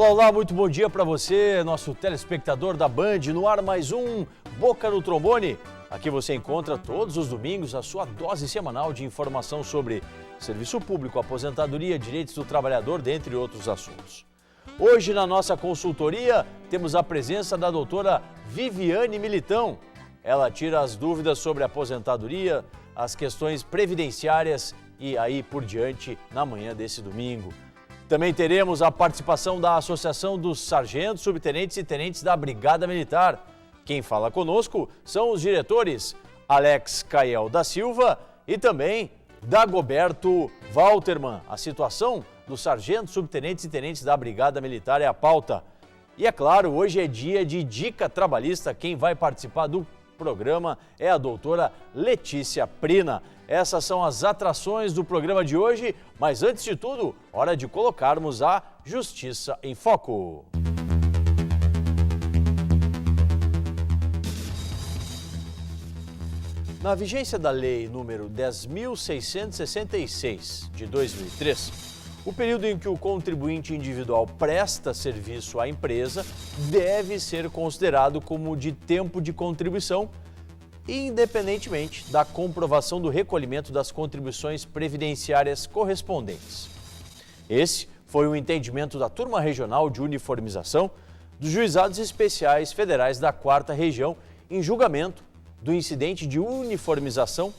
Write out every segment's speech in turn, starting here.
Olá, olá, muito bom dia para você, nosso telespectador da Band, no ar mais um Boca no Trombone. Aqui você encontra todos os domingos a sua dose semanal de informação sobre serviço público, aposentadoria, direitos do trabalhador, dentre outros assuntos. Hoje na nossa consultoria temos a presença da doutora Viviane Militão. Ela tira as dúvidas sobre aposentadoria, as questões previdenciárias e aí por diante na manhã desse domingo. Também teremos a participação da Associação dos Sargentos, Subtenentes e Tenentes da Brigada Militar. Quem fala conosco são os diretores Alex Cael da Silva e também Dagoberto Walterman. A situação dos sargentos, subtenentes e tenentes da Brigada Militar é a pauta. E é claro, hoje é dia de dica trabalhista. Quem vai participar do programa é a doutora Letícia Prina. Essas são as atrações do programa de hoje, mas antes de tudo, hora de colocarmos a Justiça em Foco. Na vigência da Lei número 10.666, de 2003, o período em que o contribuinte individual presta serviço à empresa deve ser considerado como de tempo de contribuição, independentemente da comprovação do recolhimento das contribuições previdenciárias correspondentes. Esse foi o entendimento da Turma Regional de Uniformização dos Juizados Especiais Federais da 4ª Região em julgamento do incidente de uniformização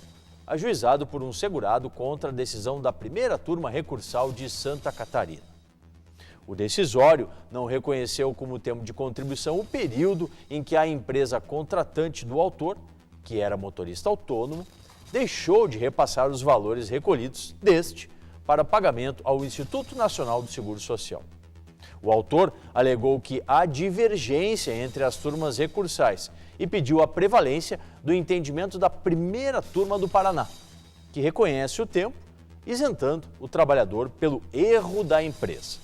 ajuizado por um segurado contra a decisão da 1ª Turma Recursal de Santa Catarina. O decisório não reconheceu como tempo de contribuição o período em que a empresa contratante do autor, que era motorista autônomo, deixou de repassar os valores recolhidos deste para pagamento ao Instituto Nacional do Seguro Social. O autor alegou que há divergência entre as turmas recursais e pediu a prevalência do entendimento da 1ª Turma do Paraná, que reconhece o tempo, isentando o trabalhador pelo erro da empresa.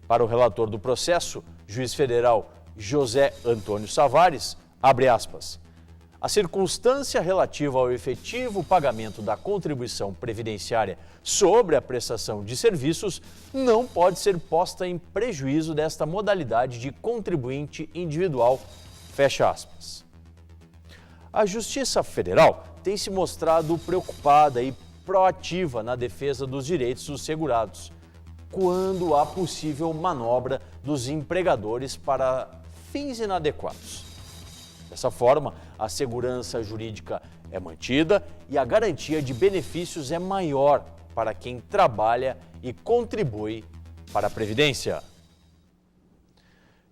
Para o relator do processo, juiz federal José Antônio Savares, abre aspas, a circunstância relativa ao efetivo pagamento da contribuição previdenciária sobre a prestação de serviços não pode ser posta em prejuízo desta modalidade de contribuinte individual, fecha aspas. A Justiça Federal tem se mostrado preocupada e proativa na defesa dos direitos dos segurados, quando há possível manobra dos empregadores para fins inadequados. Dessa forma, a segurança jurídica é mantida e a garantia de benefícios é maior para quem trabalha e contribui para a Previdência.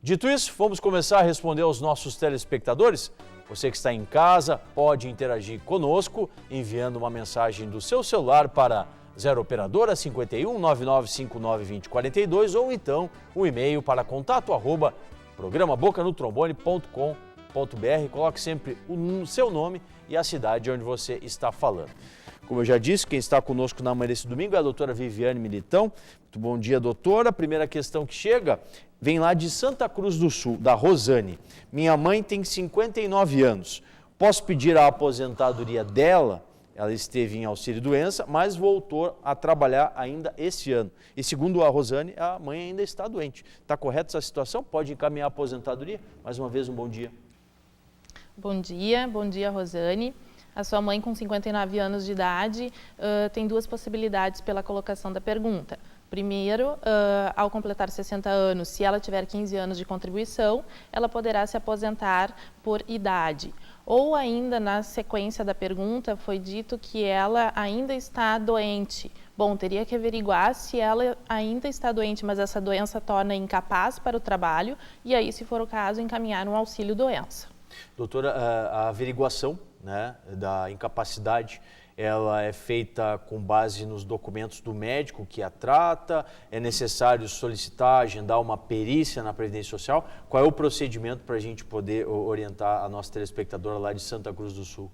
Dito isso, vamos começar a responder aos nossos telespectadores. Você que está em casa pode interagir conosco enviando uma mensagem do seu celular para 0 operadora 51 99592042 ou então um e-mail para contato@programaBocaNoTrombone.com.br. Coloque sempre o seu nome e a cidade onde você está falando. Como eu já disse, quem está conosco na manhã desse domingo é a doutora Viviane Militão. Muito bom dia, doutora. A primeira questão que chega vem lá de Santa Cruz do Sul, da Rosane. Minha mãe tem 59 anos. Posso pedir a aposentadoria dela? Ela esteve em auxílio-doença, mas voltou a trabalhar ainda esse ano. E segundo a Rosane, a mãe ainda está doente. Está correta essa situação? Pode encaminhar a aposentadoria? Mais uma vez, um bom dia. Bom dia, Rosane. A sua mãe, com 59 anos de idade, tem duas possibilidades pela colocação da pergunta. Primeiro, ao completar 60 anos, se ela tiver 15 anos de contribuição, ela poderá se aposentar por idade. Ou ainda, na sequência da pergunta, foi dito que ela ainda está doente. Bom, teria que averiguar se ela ainda está doente, mas essa doença torna incapaz para o trabalho, e aí, se for o caso, encaminhar um auxílio-doença. Doutora, a averiguação, né, da incapacidade, ela é feita com base nos documentos do médico que a trata? É necessário solicitar, agendar uma perícia na Previdência Social? Qual é o procedimento para a gente poder orientar a nossa telespectadora lá de Santa Cruz do Sul?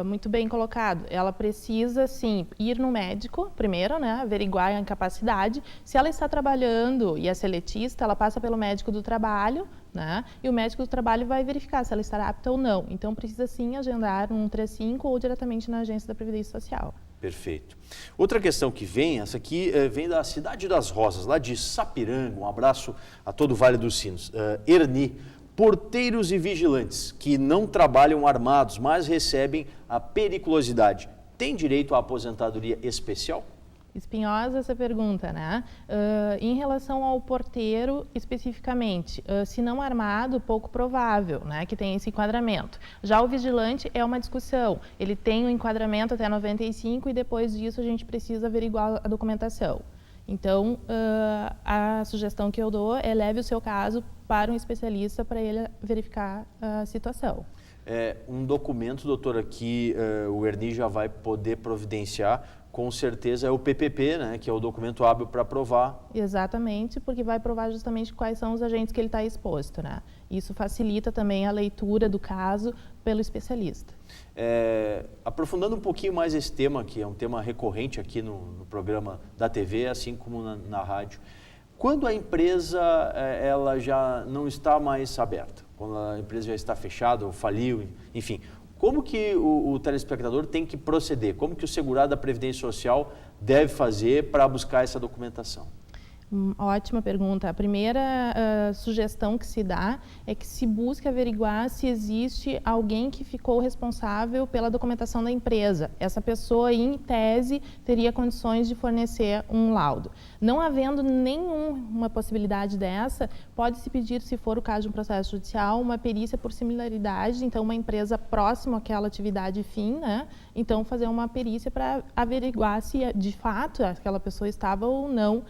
Muito bem colocado. Ela precisa, sim, ir no médico primeiro, né, averiguar a incapacidade. Se ela está trabalhando e é seletista, ela passa pelo médico do trabalho, né, e o médico do trabalho vai verificar se ela estará apta ou não. Então, precisa, sim, agendar um 135 ou diretamente na agência da Previdência Social. Perfeito. Outra questão que vem, essa aqui vem da Cidade das Rosas, lá de Sapiranga. Um abraço a todo o Vale dos Sinos. Erni, porteiros e vigilantes que não trabalham armados, mas recebem a periculosidade, têm direito à aposentadoria especial? Espinhosa essa pergunta, né? Em relação ao porteiro, especificamente, se não armado, pouco provável, né, que tenha esse enquadramento. Já o vigilante é uma discussão. Ele tem o enquadramento até 95 e depois disso a gente precisa averiguar a documentação. Então, a sugestão que eu dou é leve o seu caso para um especialista para ele verificar a situação. Um documento, doutora, que o Erni já vai poder providenciar, com certeza é o PPP, né, que é o documento hábil para provar. Exatamente, porque vai provar justamente quais são os agentes que ele está exposto, né? Isso facilita também a leitura do caso pelo especialista. Aprofundando um pouquinho mais esse tema, que é um tema recorrente aqui no programa da TV, assim como na rádio. Quando a empresa ela já não está mais aberta, quando a empresa já está fechada ou faliu, enfim, como que o telespectador tem que proceder? Como que o segurado da Previdência Social deve fazer para buscar essa documentação? Ótima pergunta. A primeira sugestão que se dá é que se busque averiguar se existe alguém que ficou responsável pela documentação da empresa. Essa pessoa, em tese, teria condições de fornecer um laudo. Não havendo nenhuma possibilidade dessa, pode-se pedir, se for o caso de um processo judicial, uma perícia por similaridade, então uma empresa próxima àquela atividade fim, né? Então fazer uma perícia para averiguar se de fato aquela pessoa estava ou não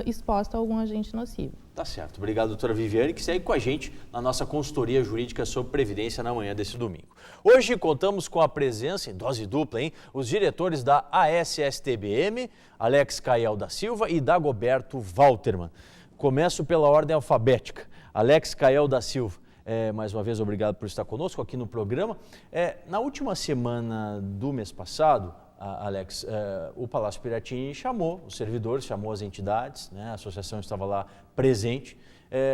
exposta a algum agente nocivo. Tá certo. Obrigado, doutora Viviane, que segue com a gente na nossa consultoria jurídica sobre Previdência na manhã desse domingo. Hoje contamos com a presença, em dose dupla, os diretores da ASSTBM, Alex Caiel da Silva e Dagoberto Walterman. Começo pela ordem alfabética. Alex Caiel da Silva. Mais uma vez, obrigado por estar conosco aqui no programa. Na última semana do mês passado, Alex, o Palácio Piratini chamou os servidores, chamou as entidades, né? A associação estava lá presente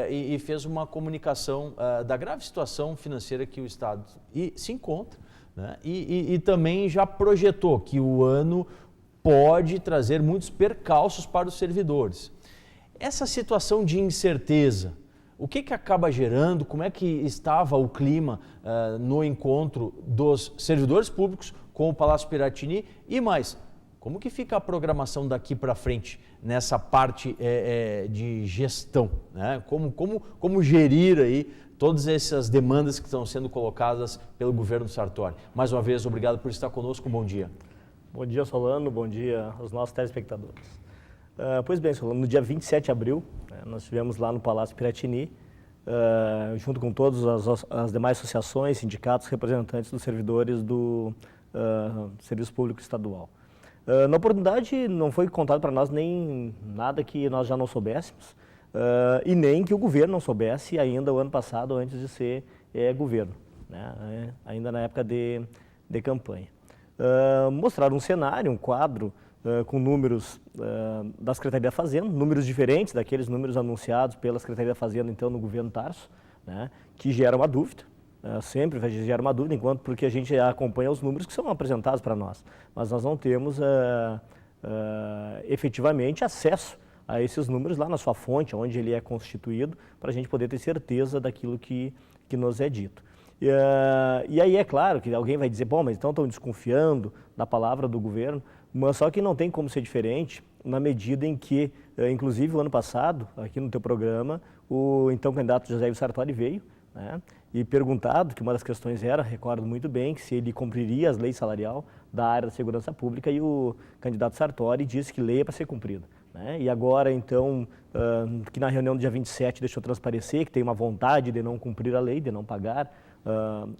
e fez uma comunicação da grave situação financeira que o Estado se encontra, né? E também já projetou que o ano pode trazer muitos percalços para os servidores. Essa situação de incerteza, o que acaba gerando, como é que estava o clima no encontro dos servidores públicos com o Palácio Piratini e mais, como que fica a programação daqui para frente nessa parte de gestão, né? Como gerir aí todas essas demandas que estão sendo colocadas pelo governo Sartori? Mais uma vez, obrigado por estar conosco, bom dia. Bom dia, Solano, bom dia aos nossos telespectadores. Pois bem, Solano, no dia 27 de abril, nós estivemos lá no Palácio Piratini, junto com todas as demais associações, sindicatos, representantes dos servidores do Serviço Público Estadual. Na oportunidade, não foi contado para nós nem nada que nós já não soubéssemos, e nem que o governo não soubesse ainda o ano passado, antes de ser governo, né? Ainda na época de campanha. Mostraram um cenário, um quadro, com números da Secretaria da Fazenda, números diferentes daqueles números anunciados pela Secretaria da Fazenda, então, no governo Tarso, né, que gera uma dúvida, sempre vai gerar uma dúvida, porque a gente acompanha os números que são apresentados para nós, mas nós não temos efetivamente acesso a esses números lá na sua fonte, onde ele é constituído, para a gente poder ter certeza daquilo que nos é dito. E aí é claro que alguém vai dizer, bom, mas então estão desconfiando da palavra do governo, mas só que não tem como ser diferente na medida em que, inclusive o ano passado, aqui no teu programa, o então candidato José Sartori veio, né, e perguntado, que uma das questões era, recordo muito bem, que se ele cumpriria as leis salarial da área da segurança pública, e o candidato Sartori disse que lei é para ser cumprida, né? E agora, então, que na reunião do dia 27 deixou transparecer que tem uma vontade de não cumprir a lei, de não pagar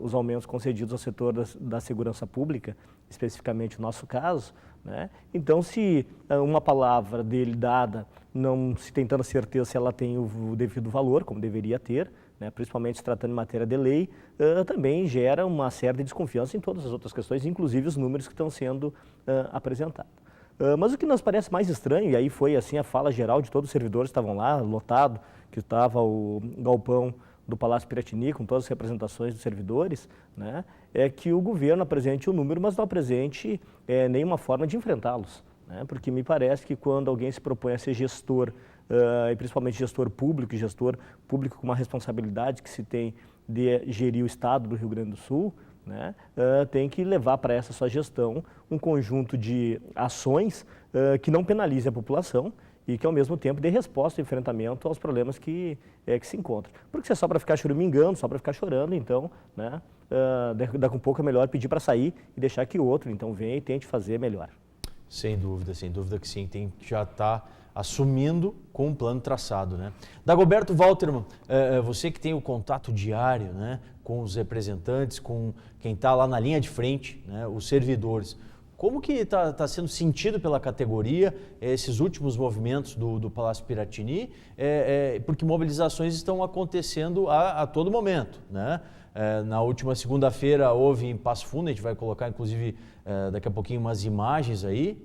os aumentos concedidos ao setor da segurança pública, especificamente o nosso caso, né? Então, se uma palavra dele dada, não se tem tanta certeza se ela tem o devido valor, como deveria ter, né, principalmente se tratando de matéria de lei, também gera uma certa desconfiança em todas as outras questões, inclusive os números que estão sendo apresentados. Mas o que nos parece mais estranho, e aí foi assim a fala geral de todos os servidores que estavam lá, lotado, que estava o galpão do Palácio Piratini, com todas as representações dos servidores, né, é que o governo apresente o número, mas não apresente nenhuma forma de enfrentá-los. Né, porque me parece que quando alguém se propõe a ser gestor, e principalmente gestor público com uma responsabilidade que se tem de gerir o Estado do Rio Grande do Sul, né, tem que levar para essa sua gestão um conjunto de ações que não penalize a população e que, ao mesmo tempo, dê resposta e enfrentamento aos problemas que se encontram. Porque se é só para ficar choramingando, só para ficar chorando, então, né, daqui a um pouco é melhor pedir para sair e deixar que outro, então, venha e tente fazer melhor. Sem dúvida que sim, tem que já estar assumindo com um plano traçado, né? Dagoberto Waltermann, você que tem o contato diário, né, com os representantes, com quem está lá na linha de frente, né, os servidores, como que está sendo sentido pela categoria esses últimos movimentos do Palácio Piratini, porque mobilizações estão acontecendo a todo momento, né? Na última segunda-feira houve em Passo Fundo, a gente vai colocar inclusive daqui a pouquinho umas imagens aí,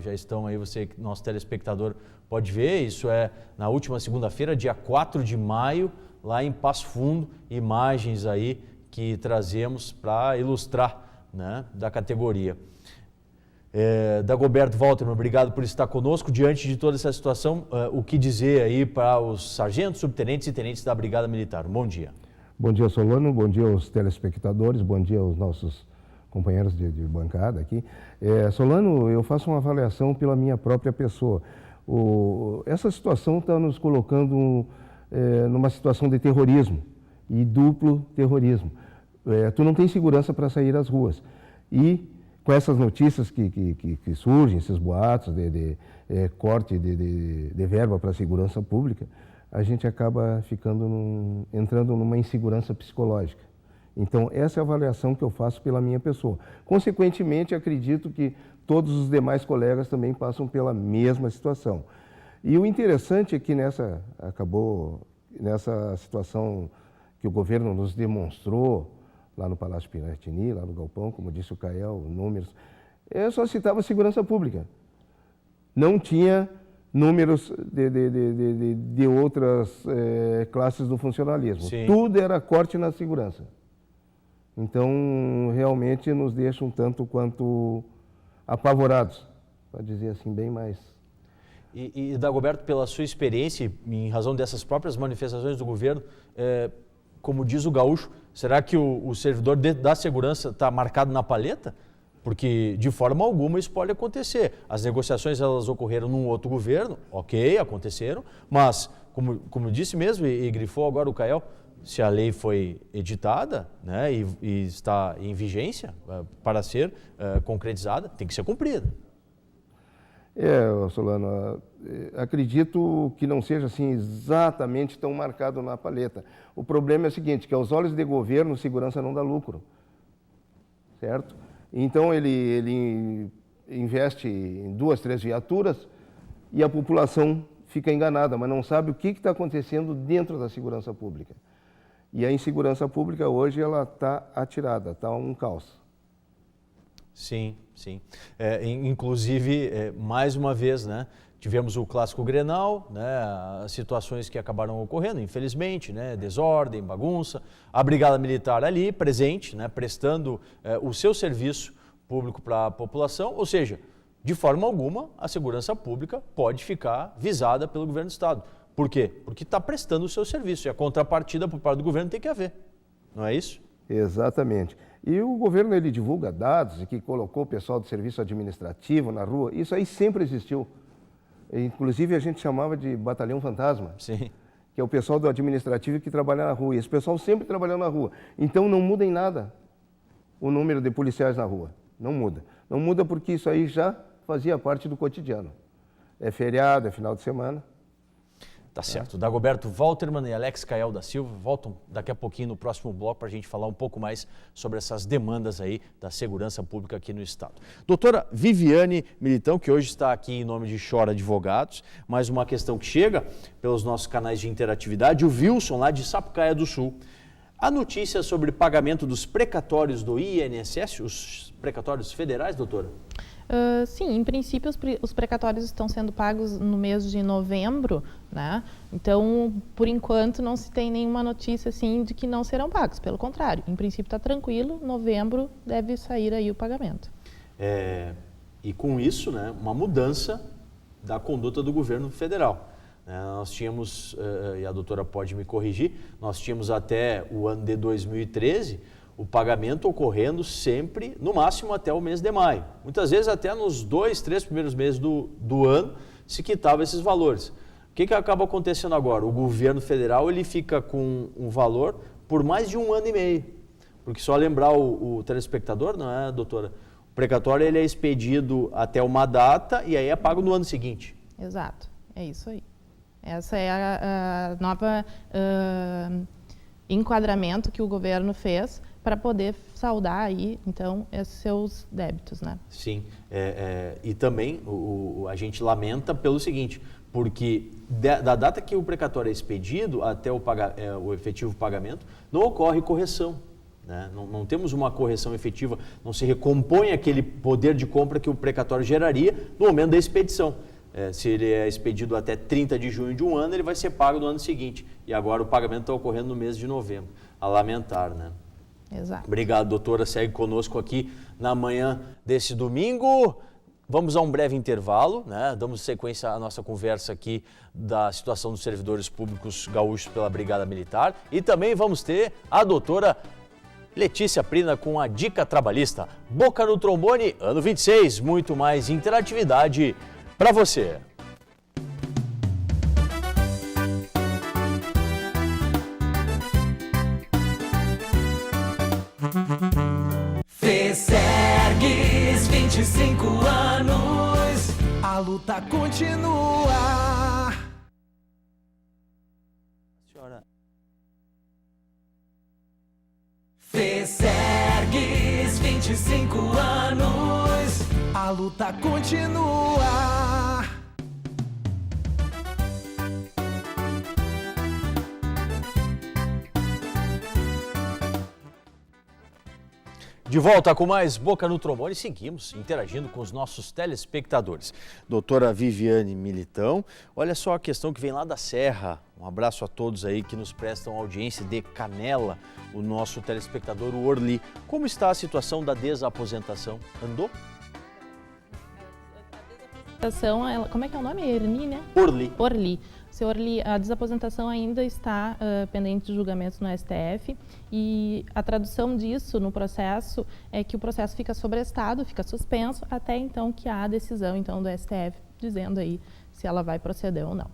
já estão aí, você, nosso telespectador, pode ver, isso é na última segunda-feira, dia 4 de maio, lá em Passo Fundo, imagens aí que trazemos para ilustrar, né, da categoria. Dagoberto Waltermann, obrigado por estar conosco. Diante de toda essa situação, o que dizer aí para os sargentos, subtenentes e tenentes da Brigada Militar? Bom dia. Bom dia, Solano, bom dia aos telespectadores, bom dia aos nossos companheiros de bancada aqui. Solano, eu faço uma avaliação pela minha própria pessoa. Essa situação está nos colocando numa situação de terrorismo e duplo terrorismo. Tu não tem segurança para sair às ruas. E com essas notícias que surgem, esses boatos de corte de verba para a segurança pública, a gente acaba entrando numa insegurança psicológica. Então, essa é a avaliação que eu faço pela minha pessoa. Consequentemente, acredito que todos os demais colegas também passam pela mesma situação. E o interessante é que nessa situação que o governo nos demonstrou, lá no Palácio Piratini, lá no Galpão, como disse o Kael, números, só citava segurança pública. Não tinha números de outras classes do funcionalismo. Sim. Tudo era corte na segurança. Então, realmente nos deixa um tanto quanto apavorados, para dizer assim, bem mais. E Dagoberto, pela sua experiência, em razão dessas próprias manifestações do governo, como diz o gaúcho, será que o servidor da segurança está marcado na palheta? Porque, de forma alguma, isso pode acontecer. As negociações, elas ocorreram num outro governo, ok, aconteceram, mas, como disse mesmo e grifou agora o Kael, se a lei foi editada, né, e está em vigência para ser concretizada, tem que ser cumprida. Solano, acredito que não seja assim exatamente tão marcado na palheta. O problema é o seguinte, que aos olhos de governo, segurança não dá lucro, certo? Então ele investe em 2, 3 viaturas e a população fica enganada, mas não sabe o que está acontecendo dentro da segurança pública. E a insegurança pública hoje ela está atirada, está um caos. Sim. Inclusive, mais uma vez, né, tivemos o clássico Grenal, né, as situações que acabaram ocorrendo, infelizmente, né, desordem, bagunça, a Brigada Militar ali presente, né, prestando o seu serviço público para a população, ou seja, de forma alguma a segurança pública pode ficar visada pelo governo do Estado. Por quê? Porque está prestando o seu serviço e a contrapartida por parte do governo tem que haver, não é isso? Exatamente. E o governo ele divulga dados que colocou o pessoal do serviço administrativo na rua, isso aí sempre existiu. Inclusive a gente chamava de batalhão fantasma. Sim. Que é o pessoal do administrativo que trabalha na rua. E esse pessoal sempre trabalhou na rua. Então não muda em nada o número de policiais na rua. Não muda. Não muda porque isso aí já fazia parte do cotidiano. É feriado, é final de semana. Tá certo. Dagoberto Waltermann e Alex Kael da Silva voltam daqui a pouquinho no próximo bloco para a gente falar um pouco mais sobre essas demandas aí da segurança pública aqui no Estado. Doutora Viviane Militão, que hoje está aqui em nome de Chora Advogados, mais uma questão que chega pelos nossos canais de interatividade, o Wilson lá de Sapucaia do Sul. A notícia sobre pagamento dos precatórios do INSS, os precatórios federais, doutora? Sim, em princípio os precatórios estão sendo pagos no mês de novembro, né? Então, por enquanto, não se tem nenhuma notícia assim de que não serão pagos. Pelo contrário, em princípio está tranquilo, novembro deve sair aí o pagamento. E com isso, né, uma mudança da conduta do governo federal. Nós tínhamos, e a doutora pode me corrigir, nós tínhamos até o ano de 2013 o pagamento ocorrendo sempre, no máximo, até o mês de maio. Muitas vezes até nos 2, 3 primeiros meses do ano se quitava esses valores. O que acaba acontecendo agora? O governo federal ele fica com um valor por mais de 1 ano e meio. Porque só lembrar o telespectador, não é, doutora? O precatório ele é expedido até uma data e aí é pago no ano seguinte. Exato, é isso aí. Essa é a nova enquadramento que o governo fez para poder saldar aí, então, esses seus débitos, né? Sim, e também a gente lamenta pelo seguinte, porque da data que o precatório é expedido até o efetivo pagamento, não ocorre correção. Né? Não temos uma correção efetiva, não se recompõe aquele poder de compra que o precatório geraria no momento da expedição. Se ele é expedido até 30 de junho de um ano, ele vai ser pago no ano seguinte. E agora o pagamento está ocorrendo no mês de novembro. A lamentar, né? Exato. Obrigado, doutora. Segue conosco aqui na manhã desse domingo. Vamos a um breve intervalo, né? Damos sequência à nossa conversa aqui da situação dos servidores públicos gaúchos pela Brigada Militar. E também vamos ter a doutora Letícia Prina com a Dica Trabalhista. Boca no Trombone, ano 26. Muito mais interatividade para você. FESERGS, 25 anos, a luta continua. Senhora. FESERGS, 25 anos, a luta continua. De volta com mais Boca no Trombone, seguimos interagindo com os nossos telespectadores. Doutora Viviane Militão, olha só a questão que vem lá da Serra. Um abraço a todos aí que nos prestam audiência de Canela, o nosso telespectador, o Orli. Como está a situação da desaposentação? Andou? Como é que é o nome? Erni, né? Orli. Orli. Seu Orli, a desaposentação ainda está pendente de julgamento no STF e a tradução disso no processo é que o processo fica sobrestado, fica suspenso, até então que há a decisão então, do STF dizendo aí se ela vai proceder ou não.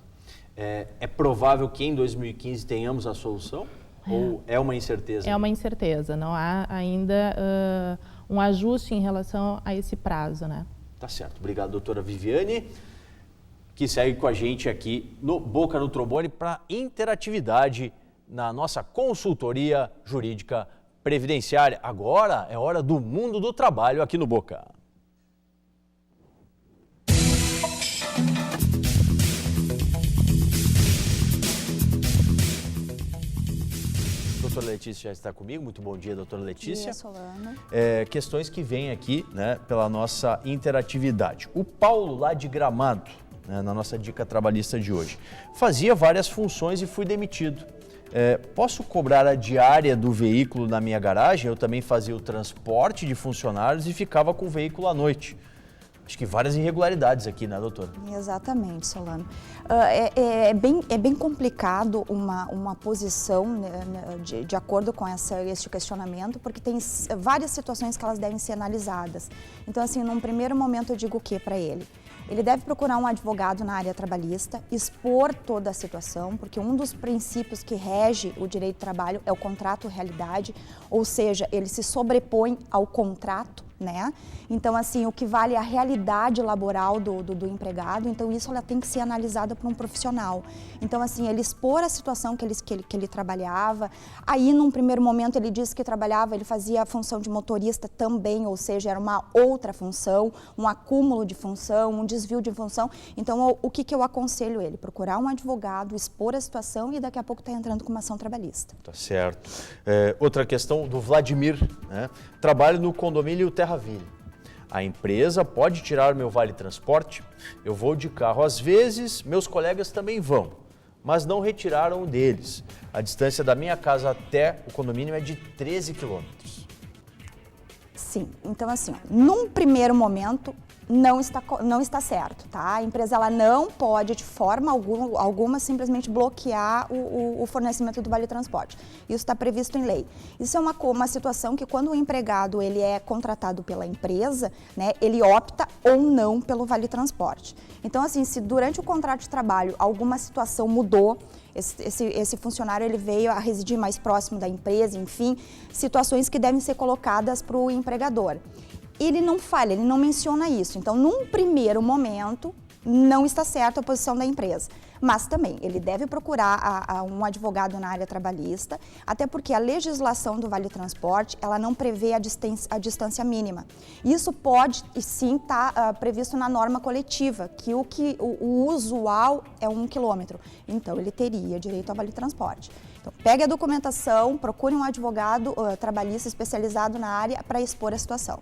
É provável que em 2015 tenhamos a solução? Ou é uma incerteza? É uma incerteza, não há ainda um ajuste em relação a esse prazo, né? Tá certo. Obrigado, doutora Viviane, que segue com a gente aqui no Boca no Trombone para interatividade na nossa consultoria jurídica previdenciária. Agora é hora do mundo do trabalho aqui no Boca. Doutora Letícia já está comigo. Muito bom dia, doutora Letícia. Bom dia, Solano. Questões que vêm aqui, né, pela nossa interatividade. O Paulo, lá de Gramado, né, na nossa dica trabalhista de hoje, fazia várias funções e fui demitido. Posso cobrar a diária do veículo na minha garagem? Eu também fazia o transporte de funcionários e ficava com o veículo à noite. Acho que várias irregularidades aqui, né, doutora? Exatamente, Solano. É bem complicado uma posição, né, de acordo com este questionamento, porque tem várias situações que elas devem ser analisadas. Então, assim, num primeiro momento eu digo o que para ele? Ele deve procurar um advogado na área trabalhista, expor toda a situação, porque um dos princípios que rege o direito do trabalho é o contrato-realidade, ou seja, ele se sobrepõe ao contrato, né? Então, assim, o que vale é a realidade laboral do empregado, então isso ela tem que ser analisada por um profissional. Então, assim, ele expor a situação que ele trabalhava, aí num primeiro momento ele disse que ele fazia a função de motorista também, ou seja, era uma outra função, um acúmulo de função, um desvio de função. Então, o que eu aconselho ele? Procurar um advogado, expor a situação e daqui a pouco está entrando com uma ação trabalhista. Tá certo. Outra questão do Vladimir, né? Trabalho no condomínio Terraville. A empresa pode tirar meu vale-transporte? Eu vou de carro às vezes, meus colegas também vão, mas não retiraram o deles. A distância da minha casa até o condomínio é de 13 quilômetros. Sim, então assim, num primeiro momento não está certo, tá? A empresa ela não pode de forma alguma simplesmente bloquear o fornecimento do vale-transporte. Isso está previsto em lei. Isso é uma situação que quando o empregado ele é contratado pela empresa, né, ele opta ou não pelo vale-transporte. Então assim, se durante o contrato de trabalho alguma situação mudou, esse funcionário ele veio a residir mais próximo da empresa, enfim, situações que devem ser colocadas para o empregador. Ele não fala, ele não menciona isso. Então, num primeiro momento, não está certa a posição da empresa. Mas também, ele deve procurar um advogado na área trabalhista, até porque a legislação do vale-transporte, ela não prevê a distância mínima. Isso pode, sim, estar previsto na norma coletiva, que o usual é 1 quilômetro. Então, ele teria direito ao vale-transporte. Então, pegue a documentação, procure um advogado trabalhista especializado na área para expor a situação.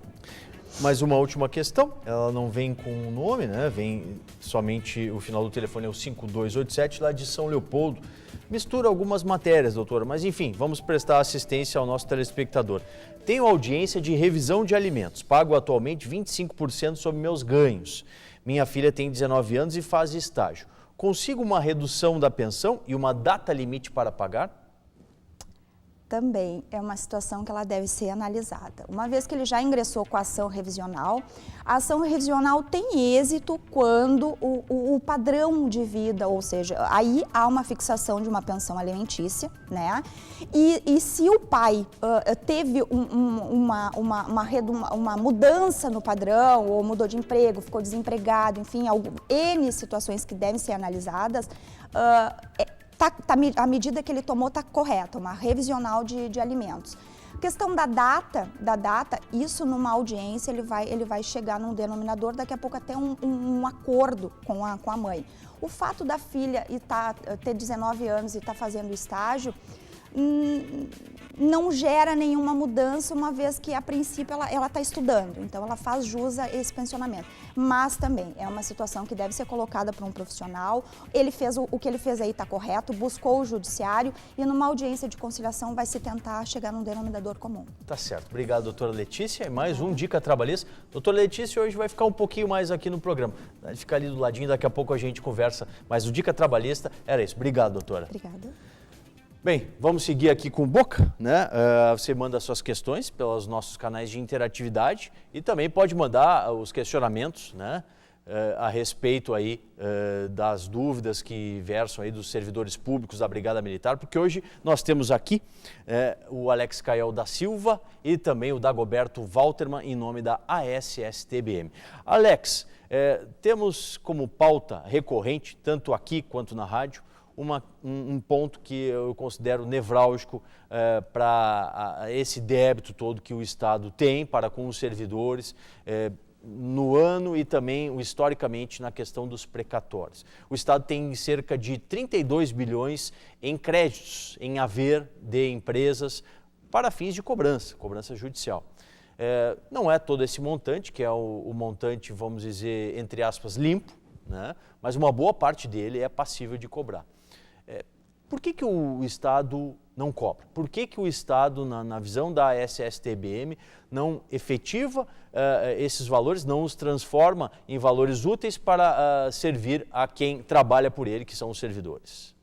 Mais uma última questão, ela não vem com o nome, né? Vem somente, o final do telefone é o 5287, lá de São Leopoldo. Mistura algumas matérias, doutora, mas enfim, vamos prestar assistência ao nosso telespectador. Tenho audiência de revisão de alimentos, pago atualmente 25% sobre meus ganhos. Minha filha tem 19 anos e faz estágio. Consigo uma redução da pensão e uma data limite para pagar? Também é uma situação que ela deve ser analisada. Uma vez que ele já ingressou com a ação revisional, a ação revisional tem êxito quando o padrão de vida, ou seja, aí há uma fixação de uma pensão alimentícia, né? E se o pai teve uma mudança no padrão, ou mudou de emprego, ficou desempregado, enfim, N situações que devem ser analisadas, a medida que ele tomou está correta, uma revisional de alimentos. A questão da data, isso numa audiência ele vai chegar num denominador, daqui a pouco até um acordo com a mãe. O fato da filha ter 19 anos e estar fazendo estágio não gera nenhuma mudança, uma vez que a princípio ela está estudando, então ela faz jus a esse pensionamento. Mas também é uma situação que deve ser colocada para um profissional. Ele fez o que ele fez aí está correto, buscou o judiciário e numa audiência de conciliação vai se tentar chegar num denominador comum. Tá certo. Obrigado, doutora Letícia. E mais um Dica Trabalhista. Doutora Letícia hoje vai ficar um pouquinho mais aqui no programa. Vai ficar ali do ladinho, daqui a pouco a gente conversa. Mas o Dica Trabalhista era isso. Obrigado, doutora. Obrigada. Bem, vamos seguir aqui com o Boca, né? Você manda suas questões pelos nossos canais de interatividade e também pode mandar os questionamentos, né? A respeito aí das dúvidas que versam aí dos servidores públicos da Brigada Militar, porque hoje nós temos aqui o Alex Cael da Silva e também o Dagoberto Walterman em nome da ASSTBM. Alex, temos como pauta recorrente, tanto aqui quanto na rádio, um ponto que eu considero nevrálgico para esse débito todo que o Estado tem para com os servidores no ano e também historicamente na questão dos precatórios. O Estado tem cerca de 32 bilhões em créditos, em haver de empresas para fins de cobrança judicial. Não é todo esse montante, que é o montante, vamos dizer, entre aspas, limpo, né? Mas uma boa parte dele é passível de cobrar. Por que o Estado não cobra? Por que o Estado, na visão da ASSTBM, não efetiva esses valores, não os transforma em valores úteis para servir a quem trabalha por ele, que são os servidores?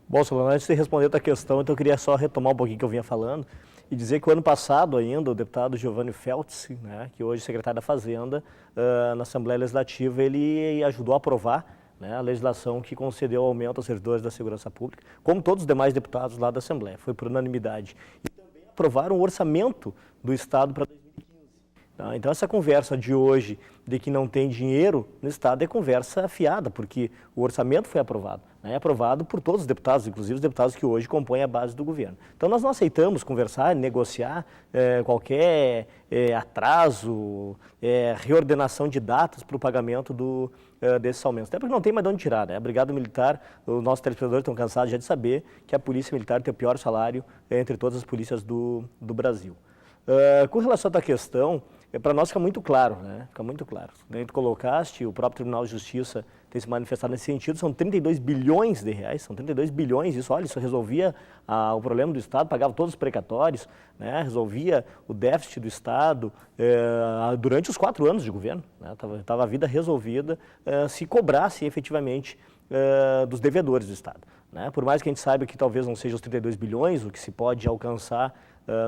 Bom, Solano, antes de responder a tua questão, então eu queria só retomar um pouquinho que eu vinha falando e dizer que o ano passado ainda, o deputado Giovanni Feltz, né, que hoje é secretário da Fazenda, na Assembleia Legislativa, ele ajudou a aprovar, né, a legislação que concedeu aumento aos servidores da segurança pública, como todos os demais deputados lá da Assembleia, foi por unanimidade. E também aprovaram o orçamento do Estado para 2015. Tá? Então essa conversa de hoje de que não tem dinheiro no Estado é conversa fiada, porque o orçamento foi aprovado. É aprovado por todos os deputados, inclusive os deputados que hoje compõem a base do governo. Então nós não aceitamos conversar, negociar qualquer atraso, reordenação de datas para o pagamento desses aumentos. Até porque não tem mais de onde tirar, né? A Brigada Militar, os nossos telespectadores estão cansados já de saber que a Polícia Militar tem o pior salário entre todas as polícias do Brasil. Com relação à tua questão, para nós fica muito claro, né? Fica muito claro. Daí tu colocaste, o próprio Tribunal de Justiça tem se manifestado nesse sentido, são 32 bilhões de reais, são 32 bilhões, isso resolvia o problema do Estado, pagava todos os precatórios, né? Resolvia o déficit do Estado durante os 4 anos de governo, né? Tava a vida resolvida se cobrasse efetivamente dos devedores do Estado, né? Por mais que a gente saiba que talvez não seja os 32 bilhões, o que se pode alcançar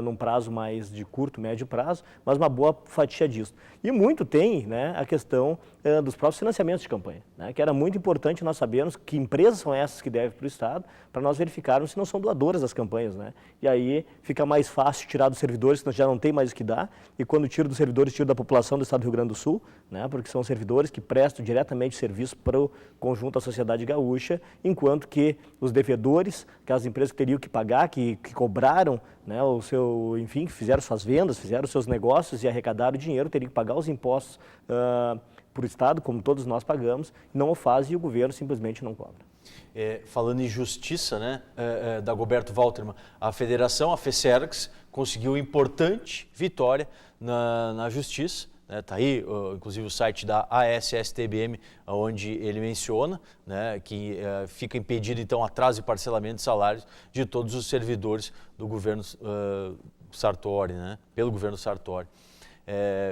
num prazo mais de curto, médio prazo, mas uma boa fatia disso. E muito tem, né, a questão dos próprios financiamentos de campanha, né, que era muito importante nós sabermos que empresas são essas que devem para o Estado, para nós verificarmos se não são doadoras das campanhas, né? E aí fica mais fácil tirar dos servidores, que já não tem mais o que dar, e quando tiro dos servidores, tiro da população do Estado do Rio Grande do Sul, né, porque são servidores que prestam diretamente serviço para o conjunto da sociedade gaúcha, enquanto que os devedores, aquelas empresas que teriam que pagar, que cobraram, né, enfim, que fizeram suas vendas, fizeram seus negócios e arrecadaram dinheiro, teriam que pagar os impostos para o Estado, como todos nós pagamos, não o faz e o governo simplesmente não cobra. Falando em justiça, né, Dagoberto Waltermann, a federação, a FECERGS, conseguiu importante vitória na justiça. Está aí, inclusive, o site da ASSTBM, onde ele menciona, né, que fica impedido, então, atraso e parcelamento de salários de todos os servidores do governo Sartori, né, pelo governo Sartori.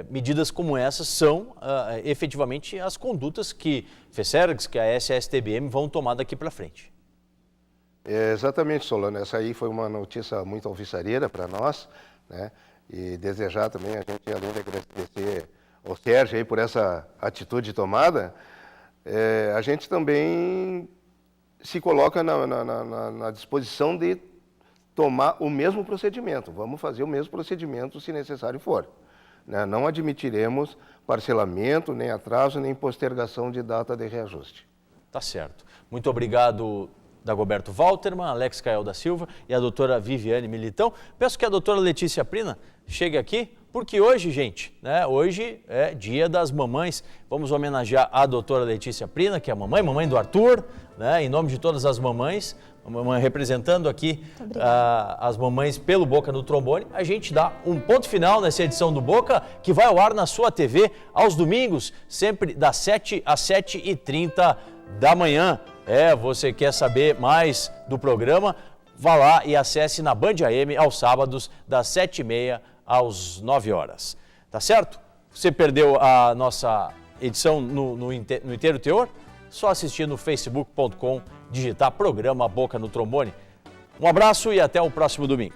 Medidas como essas são, efetivamente, as condutas que FECERGS, que a ASSTBM, vão tomar daqui para frente. Exatamente, Solano. Essa aí foi uma notícia muito alvissareira para nós, né? E desejar também, a gente, além de agradecer ao Sérgio aí por essa atitude tomada, a gente também se coloca na disposição de tomar o mesmo procedimento. Vamos fazer o mesmo procedimento se necessário for, né? Não admitiremos parcelamento, nem atraso, nem postergação de data de reajuste. Tá certo. Muito obrigado, Dagoberto Waltermann, Alex Cael da Silva e a doutora Viviane Militão. Peço que a doutora Letícia Prina chegue aqui, porque hoje, gente, né, hoje é dia das mamães. Vamos homenagear a doutora Letícia Prina, que é a mamãe do Arthur, né, em nome de todas as mamães, representando aqui as mamães pelo Boca no Trombone. A gente dá um ponto final nessa edição do Boca, que vai ao ar na sua TV aos domingos, sempre das 7 às 7h30 da manhã. Você quer saber mais do programa? Vá lá e acesse na Band AM aos sábados, das 7h30 às 9 horas. Tá certo? Você perdeu a nossa edição no inteiro teor? Só assistir no facebook.com, digitar programa Boca no Trombone. Um abraço e até o próximo domingo.